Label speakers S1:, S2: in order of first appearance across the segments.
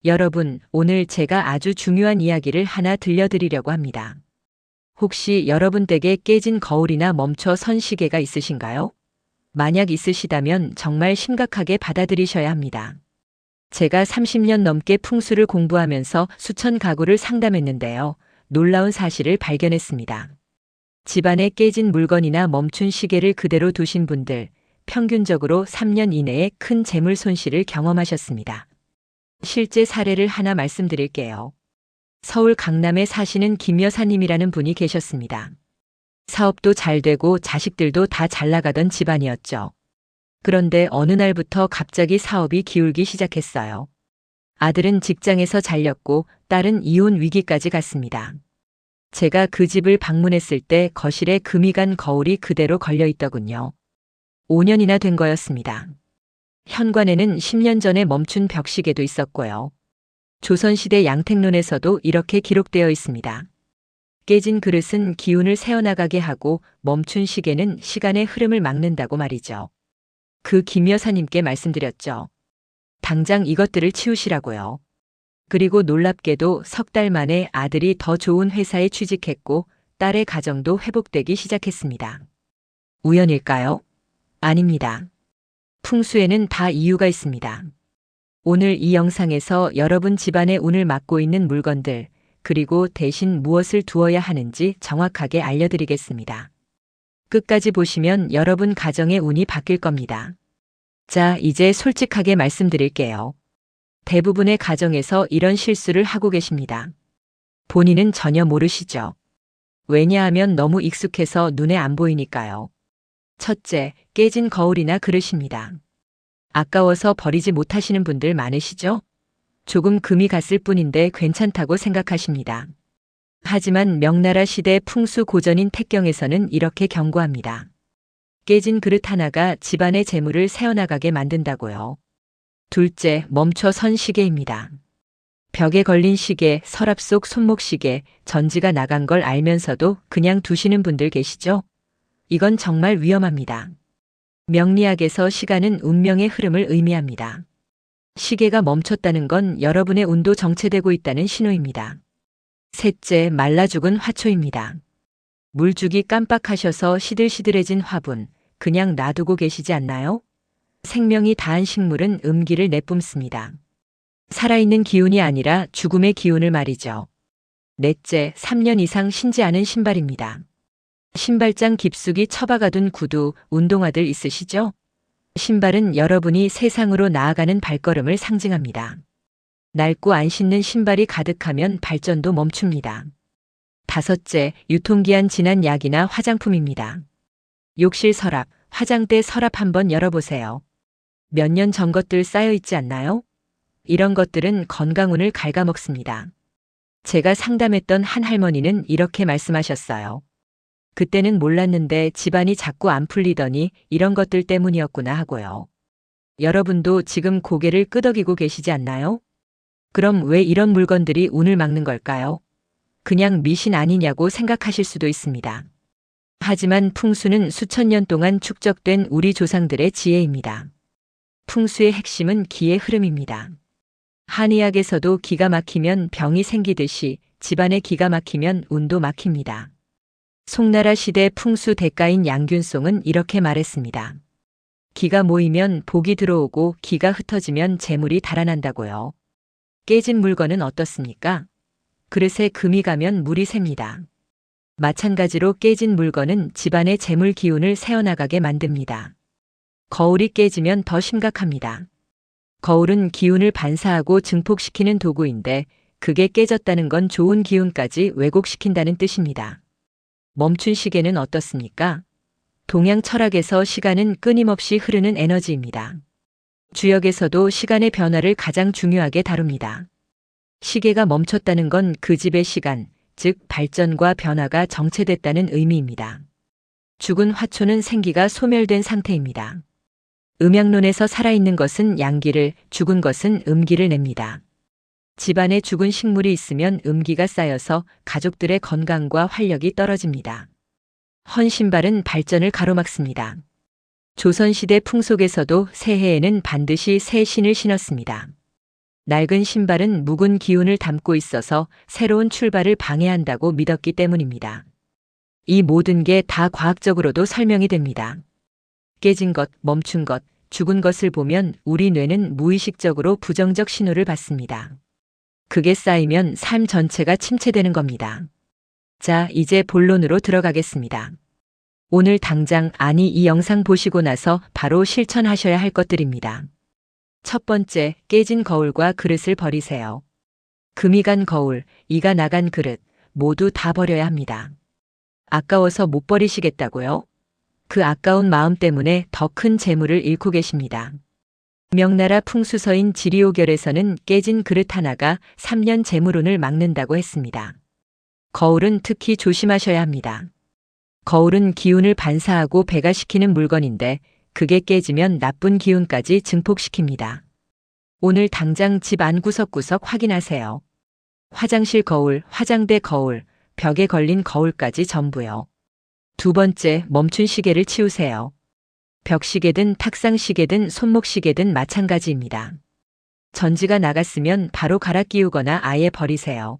S1: 여러분, 오늘 제가 아주 중요한 이야기를 하나 들려드리려고 합니다. 혹시 여러분 댁에 깨진 거울이나 멈춰 선 시계가 있으신가요? 만약 있으시다면 정말 심각하게 받아들이셔야 합니다. 제가 30년 넘게 풍수를 공부하면서 수천 가구를 상담했는데요. 놀라운 사실을 발견했습니다. 집안에 깨진 물건이나 멈춘 시계를 그대로 두신 분들, 평균적으로 3년 이내에 큰 재물 손실을 경험하셨습니다. 실제 사례를 하나 말씀드릴게요. 서울 강남에 사시는 김 여사님이라는 분이 계셨습니다. 사업도 잘 되고 자식들도 다 잘 나가던 집안이었죠. 그런데 어느 날부터 갑자기 사업이 기울기 시작했어요. 아들은 직장에서 잘렸고 딸은 이혼 위기까지 갔습니다. 제가 그 집을 방문했을 때 거실에 금이 간 거울이 그대로 걸려 있더군요. 5년이나 된 거였습니다. 현관에는 10년 전에 멈춘 벽시계도 있었고요. 조선시대 양택론에서도 이렇게 기록되어 있습니다. 깨진 그릇은 기운을 새어나가게 하고 멈춘 시계는 시간의 흐름을 막는다고 말이죠. 그 김 여사님께 말씀드렸죠. 당장 이것들을 치우시라고요. 그리고 놀랍게도 석 달 만에 아들이 더 좋은 회사에 취직했고 딸의 가정도 회복되기 시작했습니다. 우연일까요? 아닙니다. 풍수에는 다 이유가 있습니다. 오늘 이 영상에서 여러분 집안의 운을 막고 있는 물건들, 그리고 대신 무엇을 두어야 하는지 정확하게 알려드리겠습니다. 끝까지 보시면 여러분 가정의 운이 바뀔 겁니다. 자, 이제 솔직하게 말씀드릴게요. 대부분의 가정에서 이런 실수를 하고 계십니다. 본인은 전혀 모르시죠. 왜냐하면 너무 익숙해서 눈에 안 보이니까요. 첫째, 깨진 거울이나 그릇입니다. 아까워서 버리지 못하시는 분들 많으시죠? 조금 금이 갔을 뿐인데 괜찮다고 생각하십니다. 하지만 명나라 시대 풍수 고전인 택경에서는 이렇게 경고합니다. 깨진 그릇 하나가 집안의 재물을 새어나가게 만든다고요. 둘째, 멈춰 선 시계입니다. 벽에 걸린 시계, 서랍 속 손목시계, 전지가 나간 걸 알면서도 그냥 두시는 분들 계시죠? 이건 정말 위험합니다. 명리학에서 시간은 운명의 흐름을 의미합니다. 시계가 멈췄다는 건 여러분의 운도 정체되고 있다는 신호입니다. 셋째, 말라 죽은 화초입니다. 물주기 깜빡하셔서 시들시들해진 화분, 그냥 놔두고 계시지 않나요? 생명이 다한 식물은 음기를 내뿜습니다. 살아있는 기운이 아니라 죽음의 기운을 말이죠. 넷째, 3년 이상 신지 않은 신발입니다. 신발장 깊숙이 처박아둔 구두, 운동화들 있으시죠? 신발은 여러분이 세상으로 나아가는 발걸음을 상징합니다. 낡고 안 신는 신발이 가득하면 발전도 멈춥니다. 다섯째, 유통기한 지난 약이나 화장품입니다. 욕실 서랍, 화장대 서랍 한번 열어보세요. 몇 년 전 것들 쌓여 있지 않나요? 이런 것들은 건강운을 갉아먹습니다. 제가 상담했던 한 할머니는 이렇게 말씀하셨어요. 그때는 몰랐는데 집안이 자꾸 안 풀리더니 이런 것들 때문이었구나 하고요. 여러분도 지금 고개를 끄덕이고 계시지 않나요? 그럼 왜 이런 물건들이 운을 막는 걸까요? 그냥 미신 아니냐고 생각하실 수도 있습니다. 하지만 풍수는 수천 년 동안 축적된 우리 조상들의 지혜입니다. 풍수의 핵심은 기의 흐름입니다. 한의학에서도 기가 막히면 병이 생기듯이 집안에 기가 막히면 운도 막힙니다. 송나라 시대 풍수 대가인 양균송은 이렇게 말했습니다. 기가 모이면 복이 들어오고 기가 흩어지면 재물이 달아난다고요. 깨진 물건은 어떻습니까? 그릇에 금이 가면 물이 셉니다. 마찬가지로 깨진 물건은 집안의 재물 기운을 새어나가게 만듭니다. 거울이 깨지면 더 심각합니다. 거울은 기운을 반사하고 증폭시키는 도구인데 그게 깨졌다는 건 좋은 기운까지 왜곡시킨다는 뜻입니다. 멈춘 시계는 어떻습니까? 동양 철학에서 시간은 끊임없이 흐르는 에너지입니다. 주역에서도 시간의 변화를 가장 중요하게 다룹니다. 시계가 멈췄다는 건 그 집의 시간, 즉 발전과 변화가 정체됐다는 의미입니다. 죽은 화초는 생기가 소멸된 상태입니다. 음양론에서 살아있는 것은 양기를, 죽은 것은 음기를 냅니다. 집안에 죽은 식물이 있으면 음기가 쌓여서 가족들의 건강과 활력이 떨어집니다. 헌 신발은 발전을 가로막습니다. 조선시대 풍속에서도 새해에는 반드시 새 신을 신었습니다. 낡은 신발은 묵은 기운을 담고 있어서 새로운 출발을 방해한다고 믿었기 때문입니다. 이 모든 게 다 과학적으로도 설명이 됩니다. 깨진 것, 멈춘 것, 죽은 것을 보면 우리 뇌는 무의식적으로 부정적 신호를 받습니다. 그게 쌓이면 삶 전체가 침체되는 겁니다. 자, 이제 본론으로 들어가겠습니다. 오늘 당장, 아니 이 영상 보시고 나서 바로 실천하셔야 할 것들입니다. 첫 번째, 깨진 거울과 그릇을 버리세요. 금이 간 거울, 이가 나간 그릇, 모두 다 버려야 합니다. 아까워서 못 버리시겠다고요? 그 아까운 마음 때문에 더 큰 재물을 잃고 계십니다. 명나라 풍수서인 지리오결에서는 깨진 그릇 하나가 3년 재물운을 막는다고 했습니다. 거울은 특히 조심하셔야 합니다. 거울은 기운을 반사하고 배가시키는 물건인데 그게 깨지면 나쁜 기운까지 증폭시킵니다. 오늘 당장 집 안 구석구석 확인하세요. 화장실 거울, 화장대 거울, 벽에 걸린 거울까지 전부요. 두 번째, 멈춘 시계를 치우세요. 벽시계든 탁상시계든 손목시계든 마찬가지입니다. 전지가 나갔으면 바로 갈아 끼우거나 아예 버리세요.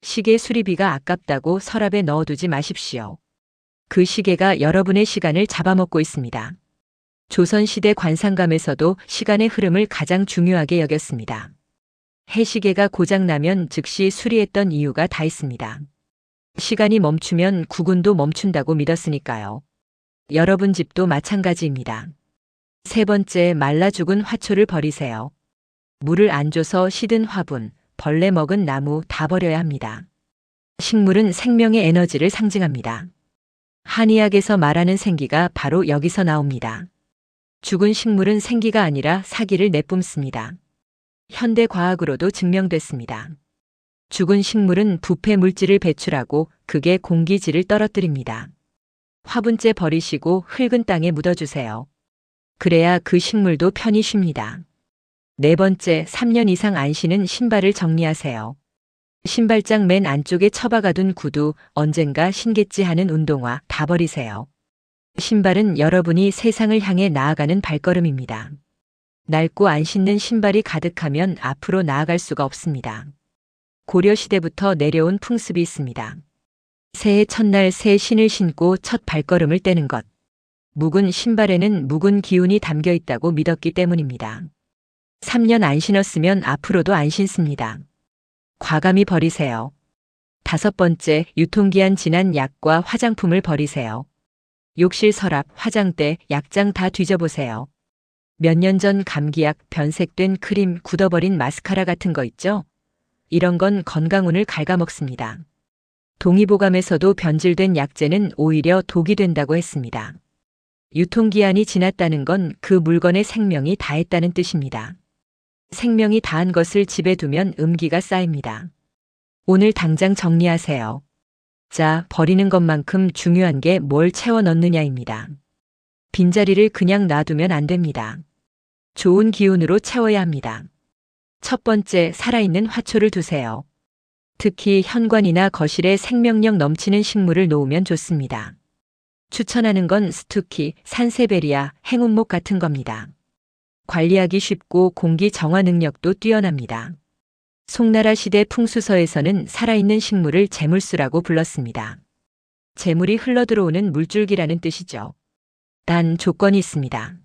S1: 시계 수리비가 아깝다고 서랍에 넣어두지 마십시오. 그 시계가 여러분의 시간을 잡아먹고 있습니다. 조선시대 관상감에서도 시간의 흐름을 가장 중요하게 여겼습니다. 해시계가 고장나면 즉시 수리했던 이유가 다 있습니다. 시간이 멈추면 국운도 멈춘다고 믿었으니까요. 여러분 집도 마찬가지입니다. 세 번째, 말라 죽은 화초를 버리세요. 물을 안 줘서 시든 화분, 벌레 먹은 나무 다 버려야 합니다. 식물은 생명의 에너지를 상징합니다. 한의학에서 말하는 생기가 바로 여기서 나옵니다. 죽은 식물은 생기가 아니라 사기를 내뿜습니다. 현대 과학으로도 증명됐습니다. 죽은 식물은 부패 물질을 배출하고 그게 공기질을 떨어뜨립니다. 화분째 버리시고 흙은 땅에 묻어주세요. 그래야 그 식물도 편히 쉽니다. 네 번째, 3년 이상 안 신은 신발을 정리하세요. 신발장 맨 안쪽에 처박아둔 구두, 언젠가 신겠지 하는 운동화 다 버리세요. 신발은 여러분이 세상을 향해 나아가는 발걸음입니다. 낡고 안 신는 신발이 가득하면 앞으로 나아갈 수가 없습니다. 고려시대부터 내려온 풍습이 있습니다. 새해 첫날 새 신을 신고 첫 발걸음을 떼는 것. 묵은 신발에는 묵은 기운이 담겨 있다고 믿었기 때문입니다. 3년 안 신었으면 앞으로도 안 신습니다. 과감히 버리세요. 다섯 번째, 유통기한 지난 약과 화장품을 버리세요. 욕실 서랍, 화장대, 약장 다 뒤져보세요. 몇 년 전 감기약, 변색된 크림, 굳어버린 마스카라 같은 거 있죠? 이런 건 건강운을 갉아먹습니다. 동의보감에서도 변질된 약재는 오히려 독이 된다고 했습니다. 유통기한이 지났다는 건 그 물건의 생명이 다했다는 뜻입니다. 생명이 다한 것을 집에 두면 음기가 쌓입니다. 오늘 당장 정리하세요. 자, 버리는 것만큼 중요한 게 뭘 채워 넣느냐입니다. 빈자리를 그냥 놔두면 안 됩니다. 좋은 기운으로 채워야 합니다. 첫 번째, 살아있는 화초를 두세요. 특히 현관이나 거실에 생명력 넘치는 식물을 놓으면 좋습니다. 추천하는 건 스투키, 산세베리아, 행운목 같은 겁니다. 관리하기 쉽고 공기 정화 능력도 뛰어납니다. 송나라 시대 풍수서에서는 살아있는 식물을 재물수라고 불렀습니다. 재물이 흘러들어오는 물줄기라는 뜻이죠. 단 조건이 있습니다.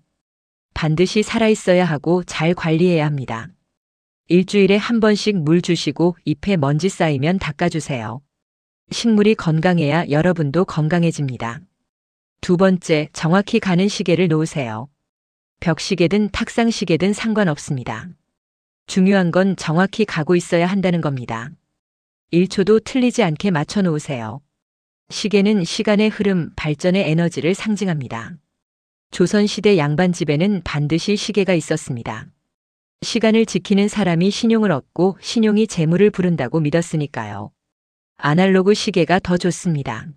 S1: 반드시 살아있어야 하고 잘 관리해야 합니다. 일주일에 한 번씩 물 주시고 잎에 먼지 쌓이면 닦아주세요. 식물이 건강해야 여러분도 건강해집니다. 두 번째, 정확히 가는 시계를 놓으세요. 벽시계든 탁상시계든 상관없습니다. 중요한 건 정확히 가고 있어야 한다는 겁니다. 1초도 틀리지 않게 맞춰 놓으세요. 시계는 시간의 흐름, 발전의 에너지를 상징합니다. 조선시대 양반집에는 반드시 시계가 있었습니다. 시간을 지키는 사람이 신용을 얻고 신용이 재물을 부른다고 믿었으니까요. 아날로그 시계가 더 좋습니다.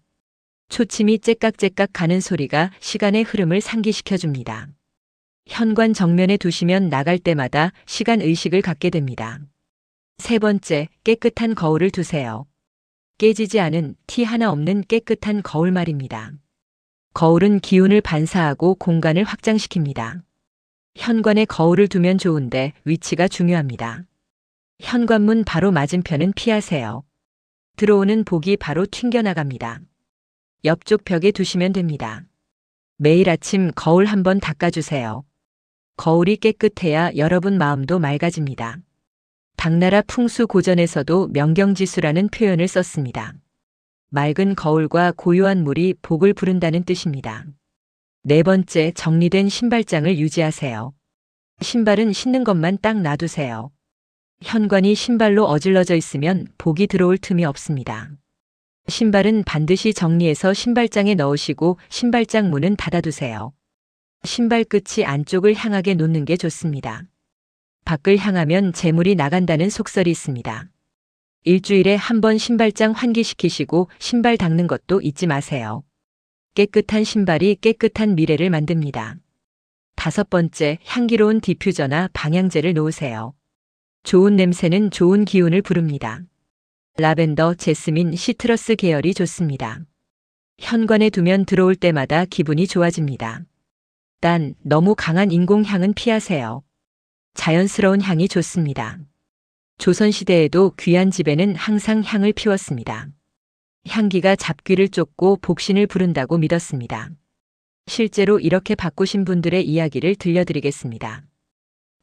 S1: 초침이 째깍째깍 가는 소리가 시간의 흐름을 상기시켜줍니다. 현관 정면에 두시면 나갈 때마다 시간 의식을 갖게 됩니다. 세 번째, 깨끗한 거울을 두세요. 깨지지 않은 티 하나 없는 깨끗한 거울 말입니다. 거울은 기운을 반사하고 공간을 확장시킵니다. 현관에 거울을 두면 좋은데 위치가 중요합니다. 현관문 바로 맞은편은 피하세요. 들어오는 복이 바로 튕겨나갑니다. 옆쪽 벽에 두시면 됩니다. 매일 아침 거울 한번 닦아주세요. 거울이 깨끗해야 여러분 마음도 맑아집니다. 당나라 풍수고전에서도 명경지수라는 표현을 썼습니다. 맑은 거울과 고요한 물이 복을 부른다는 뜻입니다. 네 번째, 정리된 신발장을 유지하세요. 신발은 신는 것만 딱 놔두세요. 현관이 신발로 어질러져 있으면 복이 들어올 틈이 없습니다. 신발은 반드시 정리해서 신발장에 넣으시고 신발장 문은 닫아두세요. 신발 끝이 안쪽을 향하게 놓는 게 좋습니다. 밖을 향하면 재물이 나간다는 속설이 있습니다. 일주일에 한 번 신발장 환기시키시고 신발 닦는 것도 잊지 마세요. 깨끗한 신발이 깨끗한 미래를 만듭니다. 다섯 번째, 향기로운 디퓨저나 방향제를 놓으세요. 좋은 냄새는 좋은 기운을 부릅니다. 라벤더, 제스민, 시트러스 계열이 좋습니다. 현관에 두면 들어올 때마다 기분이 좋아집니다. 단, 너무 강한 인공향은 피하세요. 자연스러운 향이 좋습니다. 조선시대에도 귀한 집에는 항상 향을 피웠습니다. 향기가 잡귀를 쫓고 복신을 부른다고 믿었습니다. 실제로 이렇게 바꾸신 분들의 이야기를 들려드리겠습니다.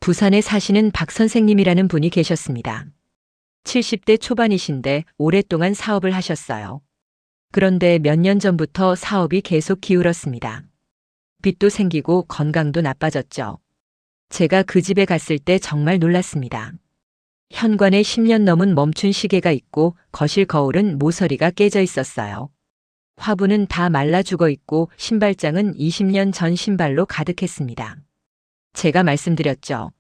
S1: 부산에 사시는 박 선생님이라는 분이 계셨습니다. 70대 초반이신데 오랫동안 사업을 하셨어요. 그런데 몇 년 전부터 사업이 계속 기울었습니다. 빚도 생기고 건강도 나빠졌죠. 제가 그 집에 갔을 때 정말 놀랐습니다. 현관에 10년 넘은 멈춘 시계가 있고 거실 거울은 모서리가 깨져 있었어요. 화분은 다 말라 죽어 있고 신발장은 20년 전 신발로 가득했습니다. 제가 말씀드렸죠.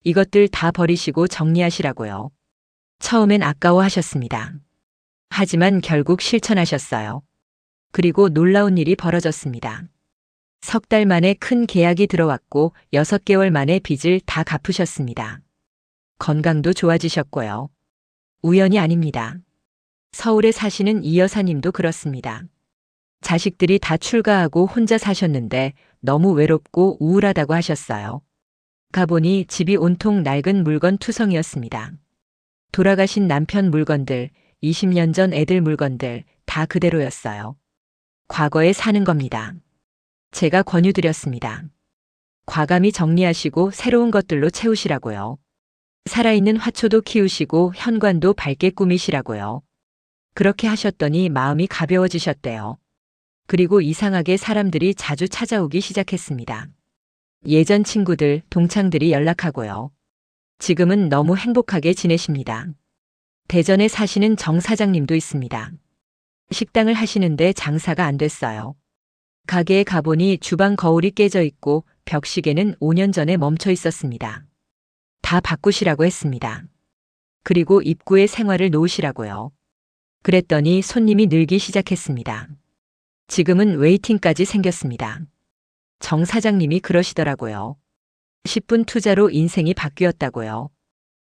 S1: 이것들 다 버리시고 정리하시라고요. 처음엔 아까워하셨습니다. 하지만 결국 실천하셨어요. 그리고 놀라운 일이 벌어졌습니다. 석 달 만에 큰 계약이 들어왔고 6개월 만에 빚을 다 갚으셨습니다. 건강도 좋아지셨고요. 우연이 아닙니다. 서울에 사시는 이 여사님도 그렇습니다. 자식들이 다 출가하고 혼자 사셨는데 너무 외롭고 우울하다고 하셨어요. 가보니 집이 온통 낡은 물건 투성이었습니다. 돌아가신 남편 물건들, 20년 전 애들 물건들 다 그대로였어요. 과거에 사는 겁니다. 제가 권유드렸습니다. 과감히 정리하시고 새로운 것들로 채우시라고요. 살아있는 화초도 키우시고 현관도 밝게 꾸미시라고요. 그렇게 하셨더니 마음이 가벼워지셨대요. 그리고 이상하게 사람들이 자주 찾아오기 시작했습니다. 예전 친구들, 동창들이 연락하고요. 지금은 너무 행복하게 지내십니다. 대전에 사시는 정 사장님도 있습니다. 식당을 하시는데 장사가 안 됐어요. 가게에 가보니 주방 거울이 깨져 있고 벽시계는 5년 전에 멈춰 있었습니다. 다 바꾸시라고 했습니다. 그리고 입구에 생활을 놓으시라고요. 그랬더니 손님이 늘기 시작했습니다. 지금은 웨이팅까지 생겼습니다. 정 사장님이 그러시더라고요. 10분 투자로 인생이 바뀌었다고요.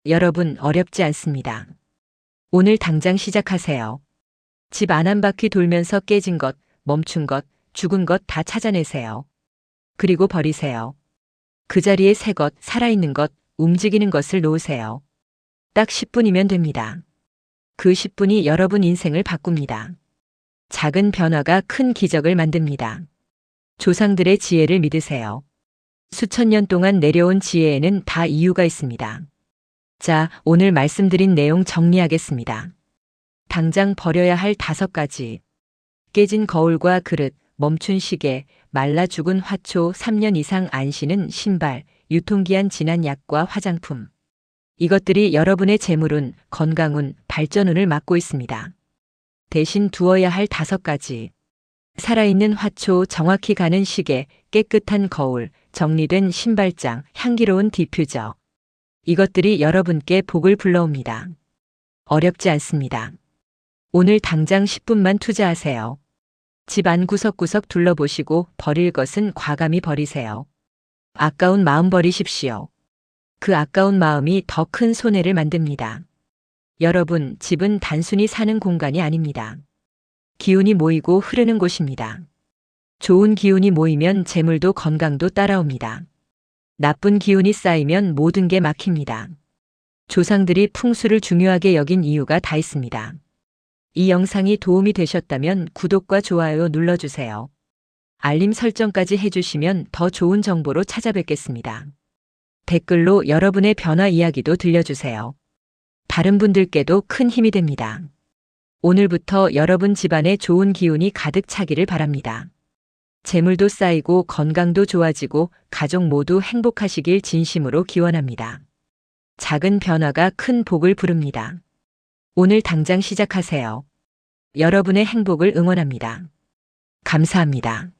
S1: 여러분, 어렵지 않습니다. 오늘 당장 시작하세요. 집 안 한 바퀴 돌면서 깨진 것, 멈춘 것, 죽은 것 다 찾아내세요. 그리고 버리세요. 그 자리에 새 것, 살아있는 것, 움직이는 것을 놓으세요. 딱 10분이면 됩니다. 그 10분이 여러분 인생을 바꿉니다. 작은 변화가 큰 기적을 만듭니다. 조상들의 지혜를 믿으세요. 수천 년 동안 내려온 지혜에는 다 이유가 있습니다. 자, 오늘 말씀드린 내용 정리하겠습니다. 당장 버려야 할 5가지. 깨진 거울과 그릇, 멈춘 시계, 말라 죽은 화초, 3년 이상 안 신은 신발, 유통기한 지난 약과 화장품. 이것들이 여러분의 재물운, 건강운, 발전운을 막고 있습니다. 대신 두어야 할 5가지. 살아있는 화초, 정확히 가는 시계, 깨끗한 거울, 정리된 신발장, 향기로운 디퓨저. 이것들이 여러분께 복을 불러옵니다. 어렵지 않습니다. 오늘 당장 10분만 투자하세요. 집 안 구석구석 둘러보시고 버릴 것은 과감히 버리세요. 아까운 마음 버리십시오. 그 아까운 마음이 더 큰 손해를 만듭니다. 여러분, 집은 단순히 사는 공간이 아닙니다. 기운이 모이고 흐르는 곳입니다. 좋은 기운이 모이면 재물도 건강도 따라옵니다. 나쁜 기운이 쌓이면 모든 게 막힙니다. 조상들이 풍수를 중요하게 여긴 이유가 다 있습니다. 이 영상이 도움이 되셨다면 구독과 좋아요 눌러주세요. 알림 설정까지 해주시면 더 좋은 정보로 찾아뵙겠습니다. 댓글로 여러분의 변화 이야기도 들려주세요. 다른 분들께도 큰 힘이 됩니다. 오늘부터 여러분 집안에 좋은 기운이 가득 차기를 바랍니다. 재물도 쌓이고 건강도 좋아지고 가족 모두 행복하시길 진심으로 기원합니다. 작은 변화가 큰 복을 부릅니다. 오늘 당장 시작하세요. 여러분의 행복을 응원합니다. 감사합니다.